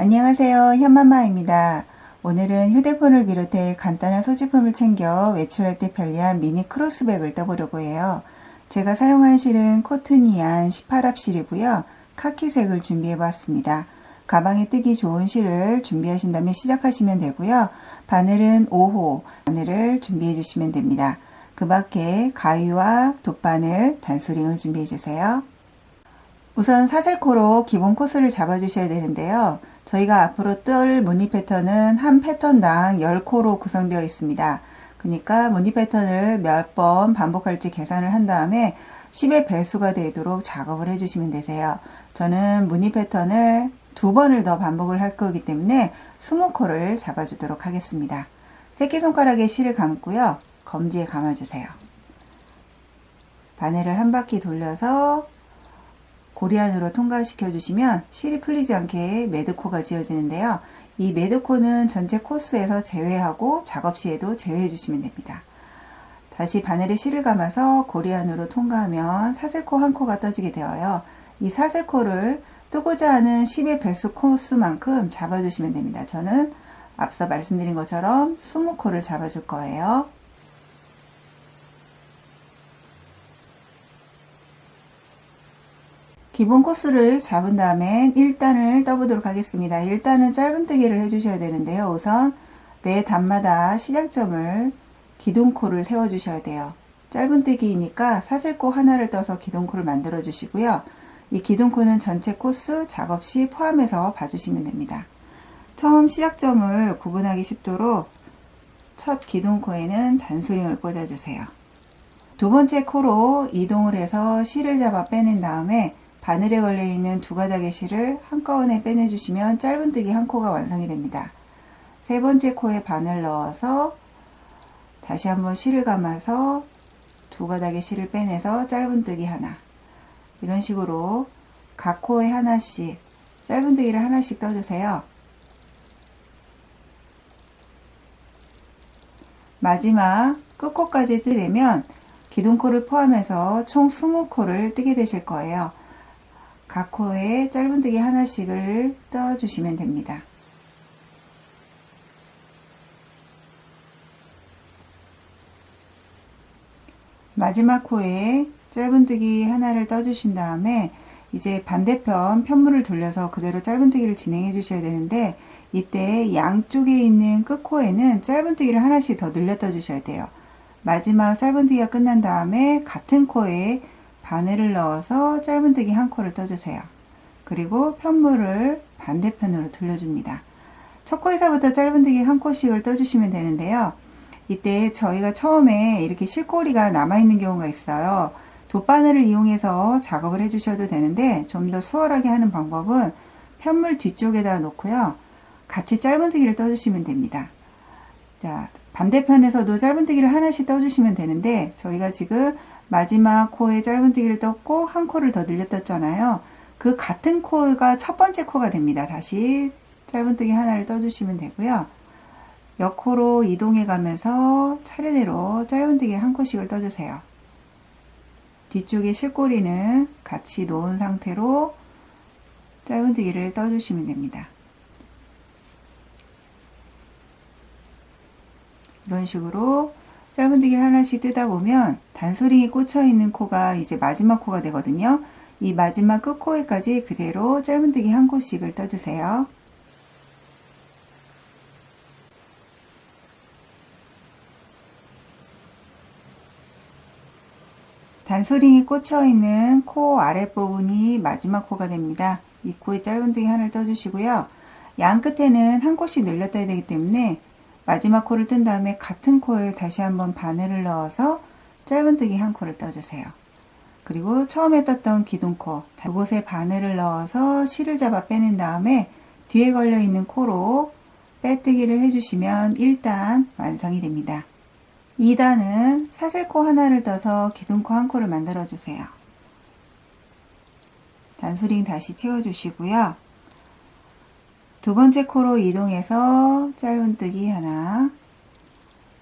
안녕하세요. 현마마입니다. 오늘은 휴대폰을 비롯해 간단한 소지품을 챙겨 외출할 때 편리한 미니 크로스백을 떠보려고 해요. 제가 사용한 실은 코트니안 18합 실이고요. 카키색을 준비해 봤습니다. 가방에 뜨기 좋은 실을 준비하신다면 시작하시면 되고요. 바늘은 5호 바늘을 준비해 주시면 됩니다. 그 밖에 가위와 돗바늘, 단수링을 준비해 주세요. 우선 사슬코로 기본 코스를 잡아주셔야 되는데요. 저희가 앞으로 뜰 무늬 패턴은 한 패턴당 10코로 구성되어 있습니다. 그러니까 무늬 패턴을 몇 번 반복할지 계산을 한 다음에 10의 배수가 되도록 작업을 해주시면 되세요. 저는 무늬 패턴을 2번을 더 반복을 할 거기 때문에 20코를 잡아주도록 하겠습니다. 새끼손가락에 실을 감고요. 검지에 감아주세요. 바늘을 한 바퀴 돌려서 고리 안으로 통과시켜 주시면 실이 풀리지 않게 매드코가 지어지는데요. 이 매드코는 전체 코스에서 제외하고 작업 시에도 제외해 주시면 됩니다. 다시 바늘에 실을 감아서 고리 안으로 통과하면 사슬코 한 코가 떠지게 되어요. 이 사슬코를 뜨고자 하는 10의 배수 코스만큼 잡아주시면 됩니다. 저는 앞서 말씀드린 것처럼 20코를 잡아줄 거예요. 기본 코스를 잡은 다음엔 1단을 떠보도록 하겠습니다. 1단은 짧은뜨기를 해주셔야 되는데요. 우선 매 단마다 시작점을 기둥코를 세워주셔야 돼요. 짧은뜨기이니까 사슬코 하나를 떠서 기둥코를 만들어 주시고요. 이 기둥코는 전체 코스 작업 시 포함해서 봐주시면 됩니다. 처음 시작점을 구분하기 쉽도록 첫 기둥코에는 단수링을 꽂아주세요. 두 번째 코로 이동을 해서 실을 잡아 빼낸 다음에 바늘에 걸려있는 두 가닥의 실을 한꺼번에 빼내주시면 짧은뜨기 한 코가 완성이 됩니다. 세 번째 코에 바늘 넣어서 다시 한번 실을 감아서 두 가닥의 실을 빼내서 짧은뜨기 하나, 이런 식으로 각 코에 하나씩 짧은뜨기를 하나씩 떠주세요. 마지막 끝코까지 뜨려면 기둥코를 포함해서 총 20코를 뜨게 되실 거예요. 각 코에 짧은뜨기 하나씩을 떠주시면 됩니다. 마지막 코에 짧은뜨기 하나를 떠주신 다음에 이제 반대편 편물을 돌려서 그대로 짧은뜨기를 진행해 주셔야 되는데, 이때 양쪽에 있는 끝코에는 짧은뜨기를 하나씩 더 늘려 떠주셔야 돼요. 마지막 짧은뜨기가 끝난 다음에 같은 코에 바늘을 넣어서 짧은뜨기 한 코를 떠주세요. 그리고 편물을 반대편으로 돌려줍니다. 첫 코에서부터 짧은뜨기 한 코씩을 떠주시면 되는데요. 이때 저희가 처음에 이렇게 실꼬리가 남아있는 경우가 있어요. 돗바늘을 이용해서 작업을 해주셔도 되는데, 좀 더 수월하게 하는 방법은 편물 뒤쪽에다 놓고요. 같이 짧은뜨기를 떠주시면 됩니다. 자, 반대편에서도 짧은뜨기를 하나씩 떠주시면 되는데, 저희가 지금 마지막 코에 짧은뜨기를 떴고 한 코를 더 늘려 떴잖아요. 그 같은 코가 첫 번째 코가 됩니다. 다시 짧은뜨기 하나를 떠주시면 되고요. 옆코로 이동해 가면서 차례대로 짧은뜨기 한 코씩을 떠주세요. 뒤쪽에 실꼬리는 같이 놓은 상태로 짧은뜨기를 떠주시면 됩니다. 이런 식으로 짧은뜨기를 하나씩 뜨다 보면 단소링이 꽂혀 있는 코가 이제 마지막 코가 되거든요. 이 마지막 끝코에까지 그대로 짧은뜨기 한 코씩을 떠주세요. 단소링이 꽂혀 있는 코 아랫부분이 마지막 코가 됩니다. 이 코에 짧은뜨기 하나를 떠주시고요. 양 끝에는 한 코씩 늘려 떠야 되기 때문에 마지막 코를 뜬 다음에 같은 코에 다시 한번 바늘을 넣어서 짧은뜨기 한 코를 떠주세요. 그리고 처음에 떴던 기둥코, 그곳에 바늘을 넣어서 실을 잡아 빼낸 다음에 뒤에 걸려 있는 코로 빼뜨기를 해주시면 1단 완성이 됩니다. 2단은 사슬코 하나를 떠서 기둥코 한 코를 만들어 주세요. 단수링 다시 채워주시고요. 두 번째 코로 이동해서 짧은뜨기 하나,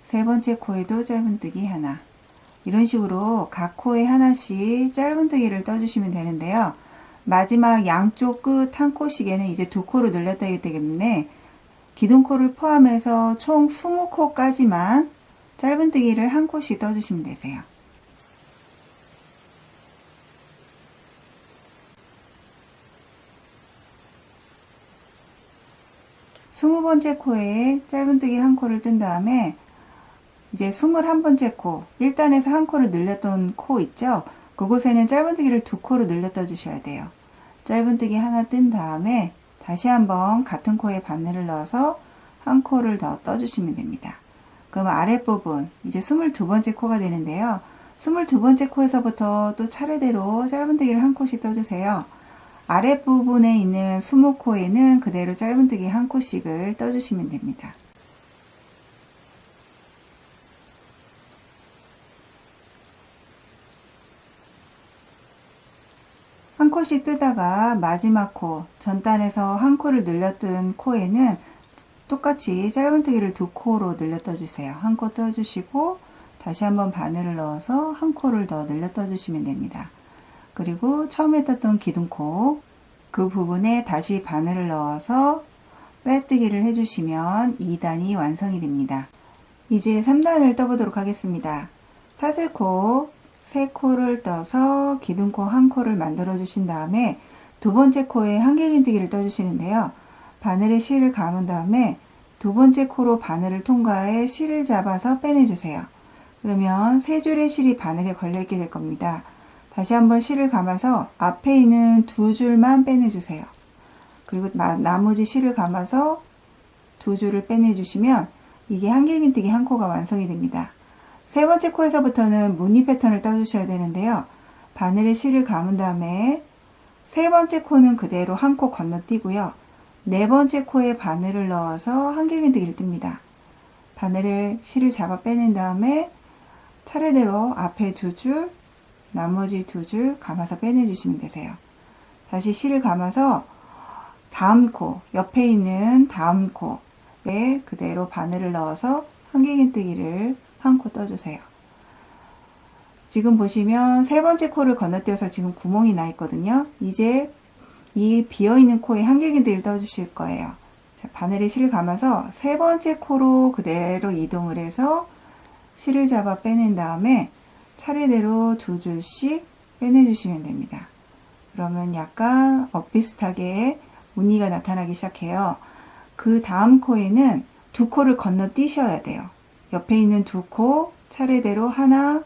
세 번째 코에도 짧은뜨기 하나, 이런 식으로 각 코에 하나씩 짧은뜨기를 떠주시면 되는데요. 마지막 양쪽 끝 한 코씩에는 이제 두 코를 늘렸다 하기 때문에 기둥코를 포함해서 총 20코까지만 짧은뜨기를 한 코씩 떠주시면 되세요. 스무 번째 코에 짧은뜨기 한 코를 뜬 다음에 이제 21번째 코, 1단에서 한 코를 늘렸던 코 있죠? 그곳에는 짧은뜨기를 두 코로 늘려 떠주셔야 돼요. 짧은뜨기 하나 뜬 다음에 다시 한번 같은 코에 바늘을 넣어서 한 코를 더 떠주시면 됩니다. 그럼 아랫부분, 이제 22번째 코가 되는데요. 22번째 코에서부터 또 차례대로 짧은뜨기를 한 코씩 떠주세요. 아랫부분에 있는 20코에는 그대로 짧은뜨기 한 코씩을 떠주시면 됩니다. 한 코씩 뜨다가 마지막 코, 전단에서 한 코를 늘렸던 코에는 똑같이 짧은뜨기를 두 코로 늘려 떠주세요. 한 코 떠주시고 다시 한번 바늘을 넣어서 한 코를 더 늘려 떠주시면 됩니다. 그리고 처음에 떴던 기둥코, 그 부분에 다시 바늘을 넣어서 빼뜨기를 해주시면 2단이 완성이 됩니다. 이제 3단을 떠보도록 하겠습니다. 사슬코 3코를 떠서 기둥코 1코를 만들어 주신 다음에 두 번째 코에 한길긴뜨기를 떠주시는데요. 바늘에 실을 감은 다음에 두 번째 코로 바늘을 통과해 실을 잡아서 빼내주세요. 그러면 세 줄의 실이 바늘에 걸려있게 될 겁니다. 다시 한번 실을 감아서 앞에 있는 두 줄만 빼내주세요. 그리고 나머지 실을 감아서 두 줄을 빼내주시면 이게 한길긴뜨기 한 코가 완성이 됩니다. 세 번째 코에서부터는 무늬 패턴을 떠주셔야 되는데요. 바늘에 실을 감은 다음에 세 번째 코는 그대로 한 코 건너뛰고요. 네 번째 코에 바늘을 넣어서 한길긴뜨기를 뜹니다. 바늘에 실을 잡아 빼낸 다음에 차례대로 앞에 두 줄, 나머지 두 줄 감아서 빼내주시면 되세요. 다시 실을 감아서 다음 코, 옆에 있는 다음 코에 그대로 바늘을 넣어서 한길긴뜨기를 한 코 떠주세요. 지금 보시면 세 번째 코를 건너뛰어서 지금 구멍이 나 있거든요. 이제 이 비어있는 코에 한길긴뜨기를 떠주실 거예요. 자, 바늘에 실을 감아서 세 번째 코로 그대로 이동을 해서 실을 잡아 빼낸 다음에 차례대로 두 줄씩 빼내주시면 됩니다. 그러면 약간 엇비슷하게 무늬가 나타나기 시작해요. 그 다음 코에는 두 코를 건너뛰셔야 돼요. 옆에 있는 두 코 차례대로 하나,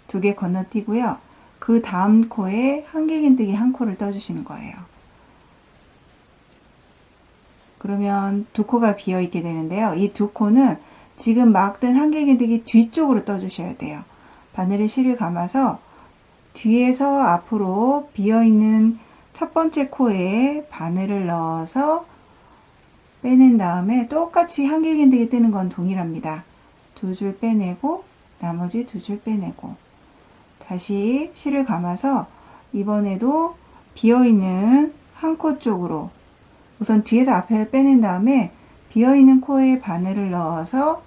두 개 건너뛰고요. 그 다음 코에 한길긴뜨기 한 코를 떠주시는 거예요. 그러면 두 코가 비어 있게 되는데요. 이 두 코는 지금 막 뜬 한길긴뜨기 뒤쪽으로 떠주셔야 돼요. 바늘에 실을 감아서 뒤에서 앞으로 비어 있는 첫 번째 코에 바늘을 넣어서 빼낸 다음에 똑같이 한길긴뜨기 뜨는 건 동일합니다. 두 줄 빼내고 나머지 두 줄 빼내고 다시 실을 감아서 이번에도 비어있는 한 코 쪽으로 우선 뒤에서 앞에 빼낸 다음에 비어있는 코에 바늘을 넣어서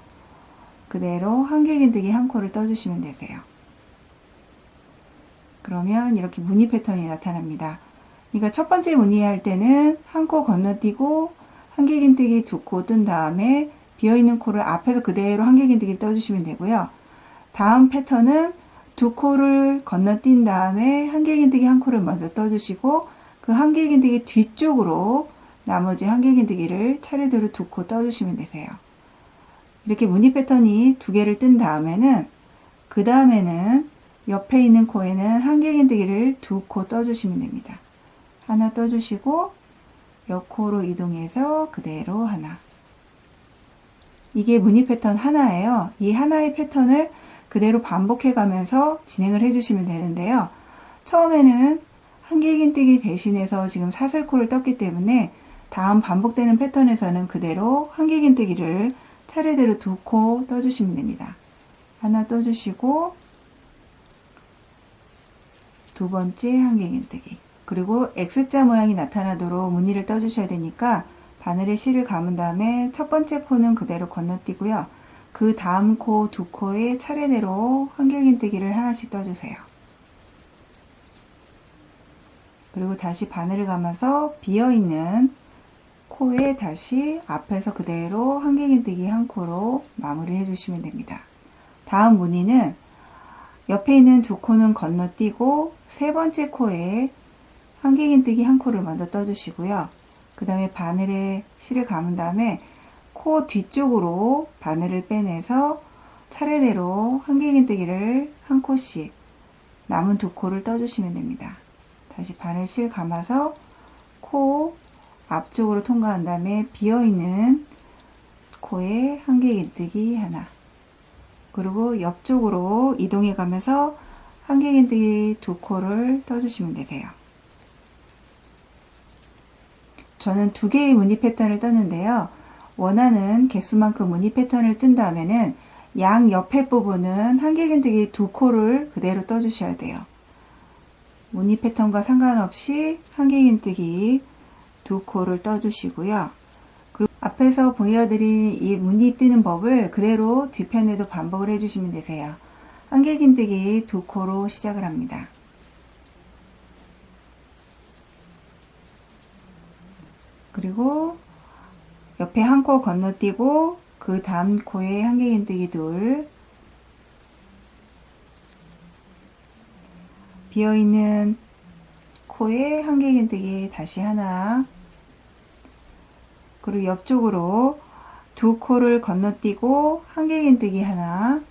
그대로 한길긴뜨기 한 코를 떠주시면 되세요. 그러면 이렇게 무늬 패턴이 나타납니다. 그러니까 첫 번째 무늬 할 때는 한 코 건너뛰고 한길긴뜨기 두 코 뜬 다음에 비어있는 코를 앞에서 그대로 한길긴뜨기를 떠주시면 되고요. 다음 패턴은 두 코를 건너뛴 다음에 한길긴뜨기 한 코를 먼저 떠주시고 그 한길긴뜨기 뒤쪽으로 나머지 한길긴뜨기를 차례대로 두 코 떠주시면 되세요. 이렇게 무늬 패턴이 두 개를 뜬 다음에는 그 다음에는 옆에 있는 코에는 한길긴뜨기를 두 코 떠주시면 됩니다. 하나 떠주시고 옆 코로 이동해서 그대로 하나. 이게 무늬 패턴 하나예요. 이 하나의 패턴을 그대로 반복해 가면서 진행을 해주시면 되는데요. 처음에는 한길긴뜨기 대신해서 지금 사슬코를 떴기 때문에 다음 반복되는 패턴에서는 그대로 한길긴뜨기를 차례대로 두 코 떠주시면 됩니다. 하나 떠주시고 두 번째 한길긴뜨기, 그리고 X자 모양이 나타나도록 무늬를 떠주셔야 되니까 바늘에 실을 감은 다음에 첫 번째 코는 그대로 건너뛰고요. 그 다음 코 두 코에 차례대로 한길긴뜨기를 하나씩 떠주세요. 그리고 다시 바늘을 감아서 비어있는 코에 다시 앞에서 그대로 한길긴뜨기 한 코로 마무리 해주시면 됩니다. 다음 무늬는 옆에 있는 두 코는 건너뛰고 세 번째 코에 한길긴뜨기 한 코를 먼저 떠주시고요. 그 다음에 바늘에 실을 감은 다음에 코 뒤쪽으로 바늘을 빼내서 차례대로 한길긴뜨기를 한 코씩 남은 두 코를 떠주시면 됩니다. 다시 바늘 실 감아서 코 앞쪽으로 통과한 다음에 비어있는 코에 한길긴뜨기 하나, 그리고 옆쪽으로 이동해 가면서 한길긴뜨기 두 코를 떠주시면 되세요. 저는 두 개의 무늬 패턴을 떴는데요. 원하는 개수만큼 무늬 패턴을 뜬 다음에는 양 옆에 부분은 한길긴뜨기 두 코를 그대로 떠주셔야 돼요. 무늬 패턴과 상관없이 한길긴뜨기 두 코를 떠주시고요. 그리고 앞에서 보여드린 이 무늬 뜨는 법을 그대로 뒤편에도 반복을 해주시면 되세요. 한길긴뜨기 두 코로 시작을 합니다. 그리고 옆에 한 코 건너뛰고 그 다음 코에 한길긴뜨기 둘, 비어있는 코에 한길긴뜨기 다시 하나, 그리고 옆쪽으로 두 코를 건너뛰고 한길긴뜨기 하나,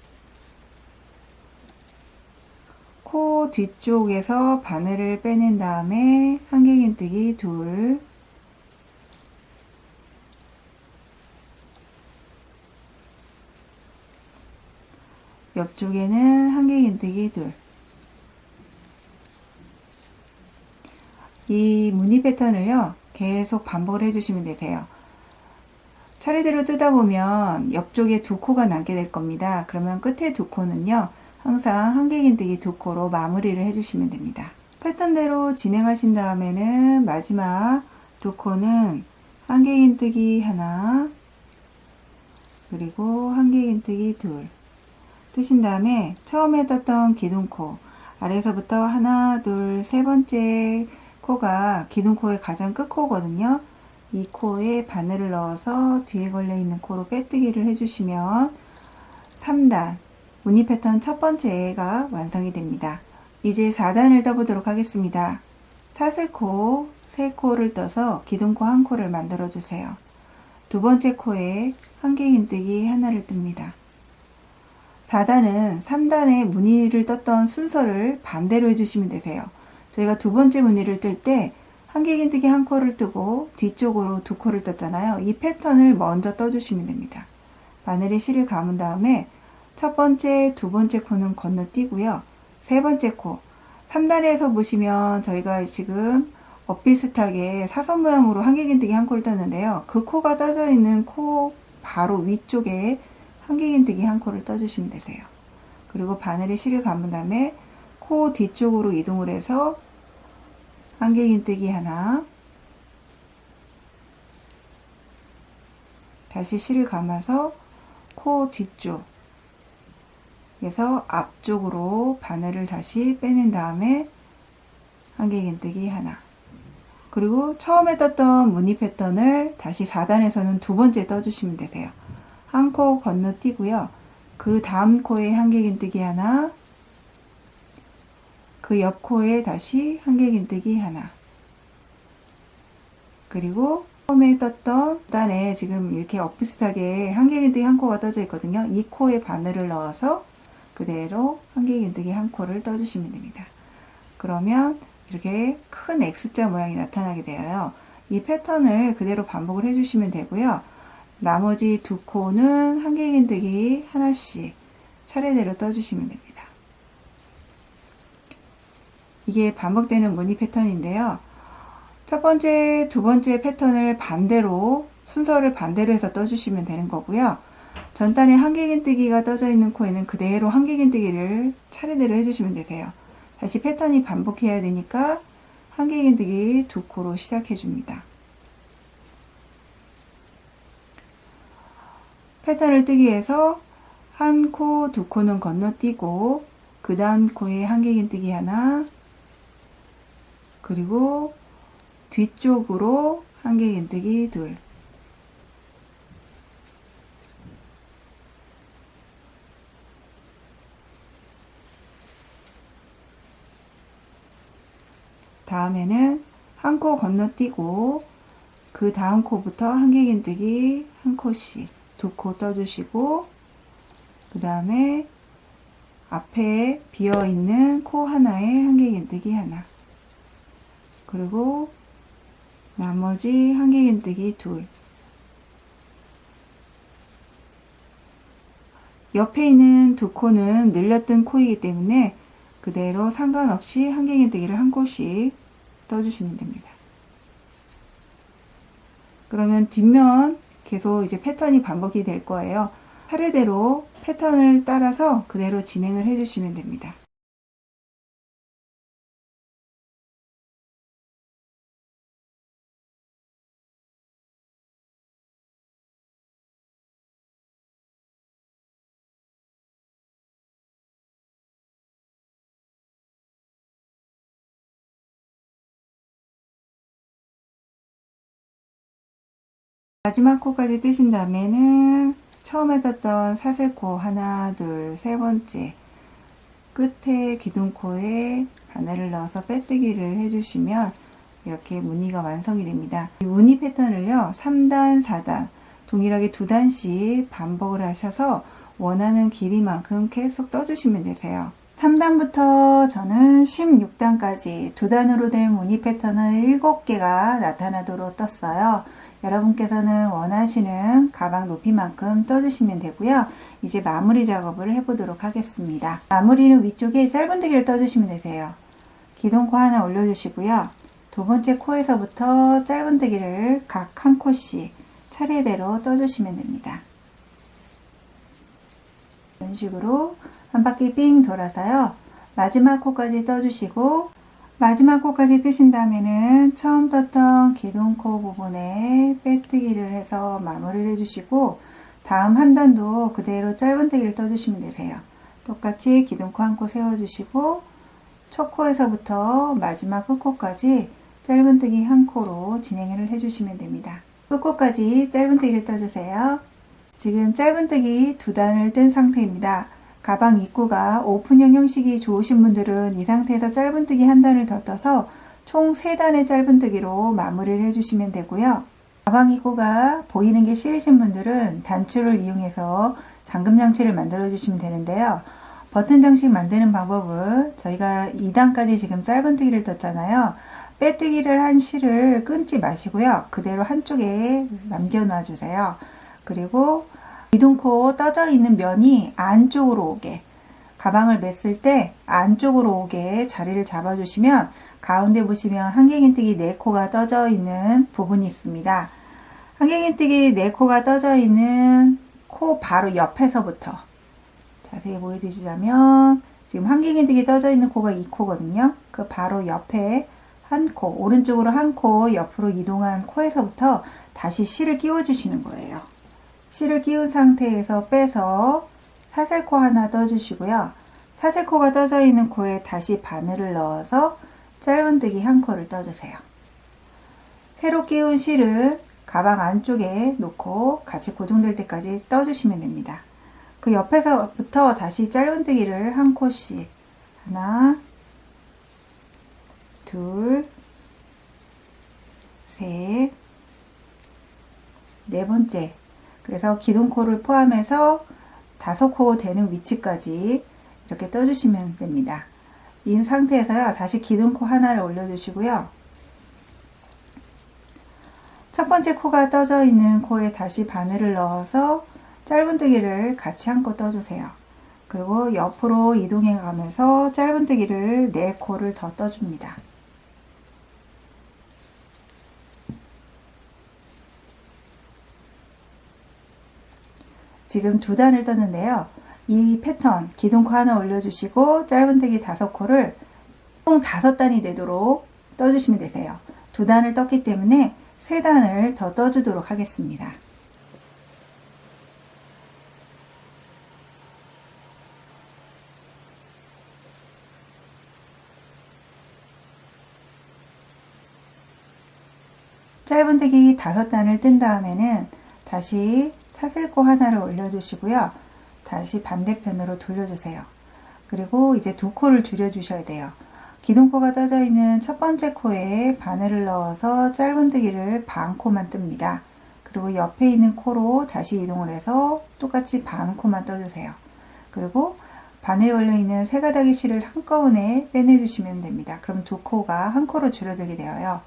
코 뒤쪽에서 바늘을 빼낸 다음에 한길긴뜨기 둘, 옆쪽에는 한길긴뜨기 둘. 이 무늬 패턴을요 계속 반복을 해주시면 되세요. 차례대로 뜨다 보면 옆쪽에 두 코가 남게 될 겁니다. 그러면 끝에 두 코는요 항상 한길긴뜨기 두 코로 마무리를 해주시면 됩니다. 패턴대로 진행하신 다음에는 마지막 두 코는 한길긴뜨기 하나, 그리고 한길긴뜨기 둘 뜨신 다음에 처음에 떴던 기둥코 아래에서부터 하나, 둘, 세 번째 코가 기둥코의 가장 끝코거든요. 이 코에 바늘을 넣어서 뒤에 걸려있는 코로 빼뜨기를 해주시면 3단 무늬 패턴 첫 번째가 완성이 됩니다. 이제 4단을 떠보도록 하겠습니다. 사슬코 3코를 떠서 기둥코 한 코를 만들어 주세요. 두 번째 코에 한길긴뜨기 하나를 뜹니다. 4단은 3단에 무늬를 떴던 순서를 반대로 해주시면 되세요. 저희가 두 번째 무늬를 뜰 때 한길긴뜨기 한 코를 뜨고 뒤쪽으로 두 코를 떴잖아요. 이 패턴을 먼저 떠주시면 됩니다. 바늘에 실을 감은 다음에 첫 번째, 두 번째 코는 건너뛰고요. 세 번째 코, 3단에서 보시면 저희가 지금 비슷하게 사선 모양으로 한길긴뜨기 한 코를 떴는데요. 그 코가 떠져 있는 코 바로 위쪽에 한길긴뜨기 한 코를 떠주시면 되세요. 그리고 바늘에 실을 감은 다음에 코 뒤쪽으로 이동을 해서 한길긴뜨기 하나, 다시 실을 감아서 코 뒤쪽에서 앞쪽으로 바늘을 다시 빼낸 다음에 한길긴뜨기 하나, 그리고 처음에 떴던 무늬 패턴을 다시 4단에서는 두 번째 떠주시면 되세요. 한 코 건너뛰고요. 그 다음 코에 한길긴뜨기 하나, 그 옆 코에 다시 한길긴뜨기 하나, 그리고 처음에 떴던 단에 지금 이렇게 비슷하게 한길긴뜨기 한 코가 떠져 있거든요. 이 코에 바늘을 넣어서 그대로 한길긴뜨기 한 코를 떠주시면 됩니다. 그러면 이렇게 큰 X자 모양이 나타나게 되어요. 이 패턴을 그대로 반복을 해주시면 되고요. 나머지 두 코는 한길긴뜨기 하나씩 차례대로 떠주시면 됩니다. 이게 반복되는 무늬 패턴인데요. 첫 번째, 두 번째 패턴을 반대로 순서를 반대로 해서 떠주시면 되는 거고요. 전단에 한길긴뜨기가 떠져 있는 코에는 그대로 한길긴뜨기를 차례대로 해주시면 되세요. 다시 패턴이 반복해야 되니까 한길긴뜨기 두 코로 시작해 줍니다. 패턴을 뜨기 위해서 한 코, 두 코는 건너뛰고 그 다음 코에 한길긴뜨기 하나, 그리고 뒤쪽으로 한길긴뜨기 둘, 다음에는 한 코 건너뛰고 그 다음 코부터 한길긴뜨기 한 코씩 두 코 떠주시고, 그 다음에 앞에 비어있는 코 하나에 한길긴뜨기 하나, 그리고 나머지 한길긴뜨기 둘, 옆에 있는 두 코는 늘렸던 코이기 때문에 그대로 상관없이 한길긴뜨기를 한 코씩 떠주시면 됩니다. 그러면 뒷면 계속 이제 패턴이 반복이 될 거예요. 차례대로 패턴을 따라서 그대로 진행을 해주시면 됩니다. 마지막 코까지 뜨신 다음에는 처음에 떴던 사슬코 하나, 둘, 세 번째 끝에 기둥코에 바늘을 넣어서 빼뜨기를 해주시면 이렇게 무늬가 완성이 됩니다. 이 무늬 패턴을요 3단, 4단 동일하게 2단씩 반복을 하셔서 원하는 길이만큼 계속 떠주시면 되세요. 3단부터 저는 16단까지 2단으로 된 무늬 패턴을 7개가 나타나도록 떴어요. 여러분께서는 원하시는 가방 높이만큼 떠주시면 되고요. 이제 마무리 작업을 해보도록 하겠습니다. 마무리는 위쪽에 짧은뜨기를 떠주시면 되세요. 기둥코 하나 올려주시고요. 두 번째 코에서부터 짧은뜨기를 각 한 코씩 차례대로 떠주시면 됩니다. 이런 식으로 한 바퀴 삥 돌아서요. 마지막 코까지 떠주시고, 마지막 코까지 뜨신 다음에는 처음 떴던 기둥코 부분에 빼뜨기를 해서 마무리를 해주시고, 다음 한 단도 그대로 짧은뜨기를 떠주시면 되세요. 똑같이 기둥코 한 코 세워주시고, 첫 코에서부터 마지막 끝코까지 짧은뜨기 한 코로 진행을 해주시면 됩니다. 끝코까지 짧은뜨기를 떠주세요. 지금 짧은뜨기 2단을 뜬 상태입니다. 가방 입구가 오픈형 형식이 좋으신 분들은 이 상태에서 짧은뜨기 한 단을 더 떠서 총 3단의 짧은뜨기로 마무리를 해주시면 되고요. 가방 입구가 보이는 게 싫으신 분들은 단추를 이용해서 잠금 장치를 만들어 주시면 되는데요. 버튼 장식 만드는 방법은 저희가 2단까지 지금 짧은뜨기를 떴잖아요. 빼뜨기를 한 실을 끊지 마시고요. 그대로 한쪽에 남겨 놔 주세요. 그리고 기둥코 떠져 있는 면이 안쪽으로 오게, 가방을 맸을 때 안쪽으로 오게 자리를 잡아 주시면 가운데 보시면 한길긴뜨기 4코가 떠져 있는 부분이 있습니다. 한길긴뜨기 4코가 떠져 있는 코 바로 옆에서부터 자세히 보여드리자면, 지금 한길긴뜨기 떠져 있는 코가 2코거든요. 그 바로 옆에 한 코, 오른쪽으로 한 코 옆으로 이동한 코에서부터 다시 실을 끼워 주시는 거예요. 실을 끼운 상태에서 빼서 사슬코 하나 떠주시고요. 사슬코가 떠져 있는 코에 다시 바늘을 넣어서 짧은뜨기 한 코를 떠주세요. 새로 끼운 실은 가방 안쪽에 놓고 같이 고정될 때까지 떠주시면 됩니다. 그 옆에서부터 다시 짧은뜨기를 한 코씩, 하나, 둘, 셋, 네 번째, 그래서 기둥코를 포함해서 5코 되는 위치까지 이렇게 떠주시면 됩니다. 이 상태에서요, 다시 기둥코 하나를 올려주시고요. 첫 번째 코가 떠져 있는 코에 다시 바늘을 넣어서 짧은뜨기를 같이 한 코 떠주세요. 그리고 옆으로 이동해 가면서 짧은뜨기를 4코를 더 떠줍니다. 지금 2단을 떴는데요. 이 패턴 기둥코 하나 올려주시고 짧은뜨기 5코를 총 5단이 되도록 떠주시면 되세요. 2단을 떴기 때문에 3단을 더 떠주도록 하겠습니다. 짧은뜨기 5단을 뜬 다음에는 다시 사슬코 하나를 올려주시고요. 다시 반대편으로 돌려주세요. 그리고 이제 두 코를 줄여주셔야 돼요. 기둥코가 떠져 있는 첫 번째 코에 바늘을 넣어서 짧은뜨기를 반 코만 뜹니다. 그리고 옆에 있는 코로 다시 이동을 해서 똑같이 반 코만 떠주세요. 그리고 바늘에 걸려있는 세 가닥의 실을 한꺼번에 빼내주시면 됩니다. 그럼 두 코가 한 코로 줄어들게 되어요.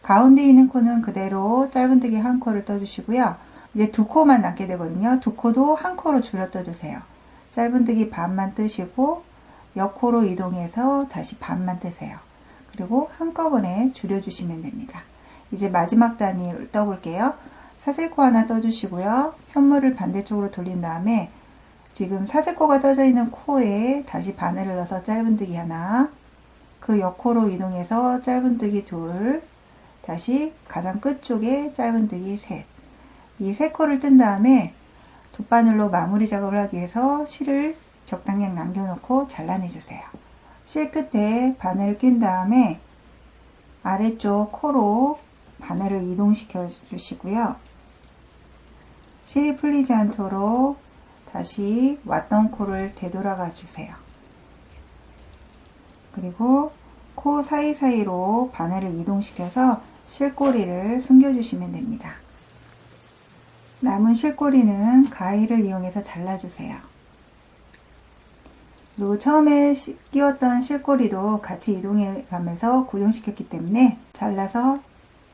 가운데 있는 코는 그대로 짧은뜨기 한 코를 떠주시고요. 이제 두 코만 남게 되거든요. 두 코도 한 코로 줄여 떠주세요. 짧은뜨기 반만 뜨시고 옆코로 이동해서 다시 반만 뜨세요. 그리고 한꺼번에 줄여주시면 됩니다. 이제 마지막 단을 떠볼게요. 사슬코 하나 떠주시고요. 편물을 반대쪽으로 돌린 다음에 지금 사슬코가 떠져 있는 코에 다시 바늘을 넣어서 짧은뜨기 하나, 그 옆코로 이동해서 짧은뜨기 둘, 다시 가장 끝쪽에 짧은뜨기 셋. 이 세 코를 뜬 다음에 돗바늘로 마무리 작업을 하기 위해서 실을 적당량 남겨놓고 잘라내주세요. 실 끝에 바늘을 낀 다음에 아래쪽 코로 바늘을 이동시켜 주시고요. 실이 풀리지 않도록 다시 왔던 코를 되돌아가 주세요. 그리고 코 사이사이로 바늘을 이동시켜서 실꼬리를 숨겨주시면 됩니다. 남은 실꼬리는 가위를 이용해서 잘라주세요. 그리고 처음에 끼웠던 실꼬리도 같이 이동해 가면서 고정시켰기 때문에 잘라서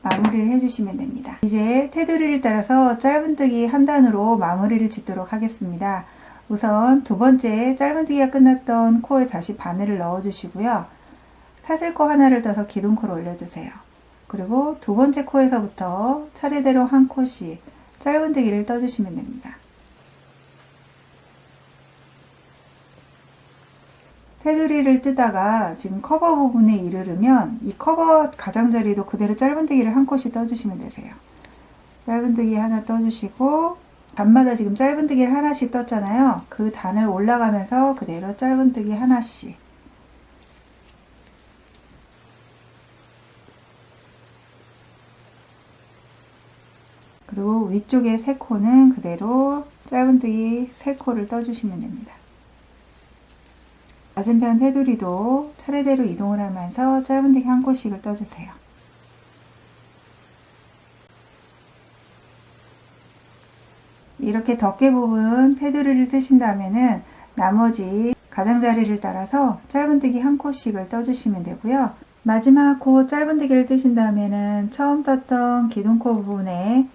마무리를 해주시면 됩니다. 이제 테두리를 따라서 짧은뜨기 한 단으로 마무리를 짓도록 하겠습니다. 우선 두 번째 짧은뜨기가 끝났던 코에 다시 바늘을 넣어 주시고요. 사슬코 하나를 떠서 기둥코로 올려주세요. 그리고 두 번째 코에서부터 차례대로 한 코씩 짧은뜨기를 떠주시면 됩니다. 테두리를 뜨다가 지금 커버 부분에 이르르면 이 커버 가장자리도 그대로 짧은뜨기를 한 코씩 떠주시면 되세요. 짧은뜨기 하나 떠주시고 단마다 지금 짧은뜨기를 하나씩 떴잖아요. 그 단을 올라가면서 그대로 짧은뜨기 하나씩, 그리고 위쪽에 세 코는 그대로 짧은뜨기 세 코를 떠주시면 됩니다. 맞은편 테두리도 차례대로 이동을 하면서 짧은뜨기 한 코씩을 떠주세요. 이렇게 덮개 부분 테두리를 뜨신 다음에는 나머지 가장자리를 따라서 짧은뜨기 한 코씩을 떠주시면 되고요. 마지막 코 짧은뜨기를 뜨신 다음에는 처음 떴던 기둥코 부분에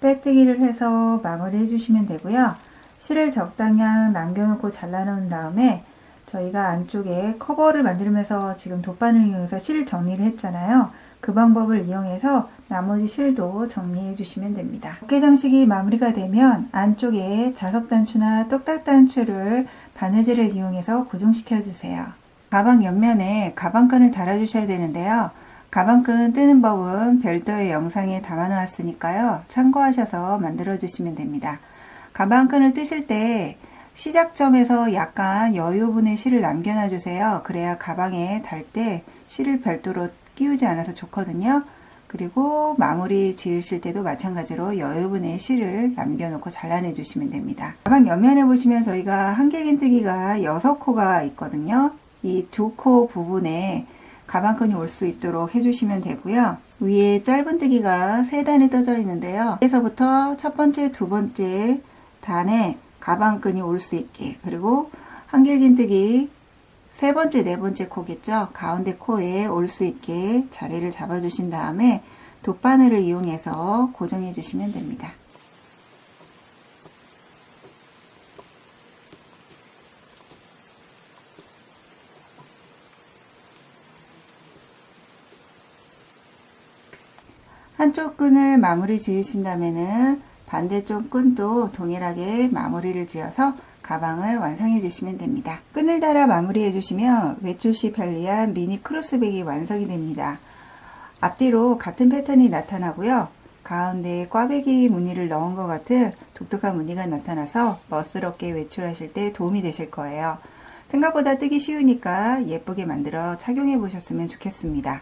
빼뜨기를 해서 마무리 해주시면 되고요. 실을 적당량 남겨놓고 잘라놓은 다음에 저희가 안쪽에 커버를 만들면서 지금 돗바늘을 이용해서 실 정리를 했잖아요. 그 방법을 이용해서 나머지 실도 정리해 주시면 됩니다. 어깨 장식이 마무리가 되면 안쪽에 자석 단추나 똑딱 단추를 바느질을 이용해서 고정시켜 주세요. 가방 옆면에 가방끈을 달아 주셔야 되는데요. 가방끈 뜨는 법은 별도의 영상에 담아 놓았으니까요. 참고하셔서 만들어 주시면 됩니다. 가방끈을 뜨실 때 시작점에서 약간 여유분의 실을 남겨놔 주세요. 그래야 가방에 달 때 실을 별도로 끼우지 않아서 좋거든요. 그리고 마무리 지으실 때도 마찬가지로 여유분의 실을 남겨놓고 잘라내 주시면 됩니다. 가방 옆면에 보시면 저희가 한길긴뜨기가 6코가 있거든요. 이 2코 부분에 가방끈이 올 수 있도록 해주시면 되고요. 위에 짧은뜨기가 3단이 떠져 있는데요. 여기서부터 첫 번째, 두 번째 단에 가방끈이 올 수 있게, 그리고 한길긴뜨기 세 번째, 네 번째 코겠죠. 가운데 코에 올 수 있게 자리를 잡아 주신 다음에 돗바늘을 이용해서 고정해 주시면 됩니다. 한쪽 끈을 마무리 지으신다면은 반대쪽 끈도 동일하게 마무리를 지어서 가방을 완성해 주시면 됩니다. 끈을 달아 마무리해 주시면 외출시 편리한 미니 크로스백이 완성이 됩니다. 앞뒤로 같은 패턴이 나타나고요. 가운데에 꽈배기 무늬를 넣은 것 같은 독특한 무늬가 나타나서 멋스럽게 외출하실 때 도움이 되실 거예요. 생각보다 뜨기 쉬우니까 예쁘게 만들어 착용해 보셨으면 좋겠습니다.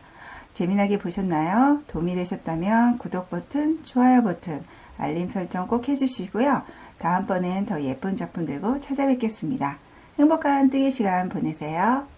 재미나게 보셨나요? 도움이 되셨다면 구독 버튼, 좋아요 버튼, 알림 설정 꼭 해주시고요. 다음번엔 더 예쁜 작품 들고 찾아뵙겠습니다. 행복한 뜨개 시간 보내세요.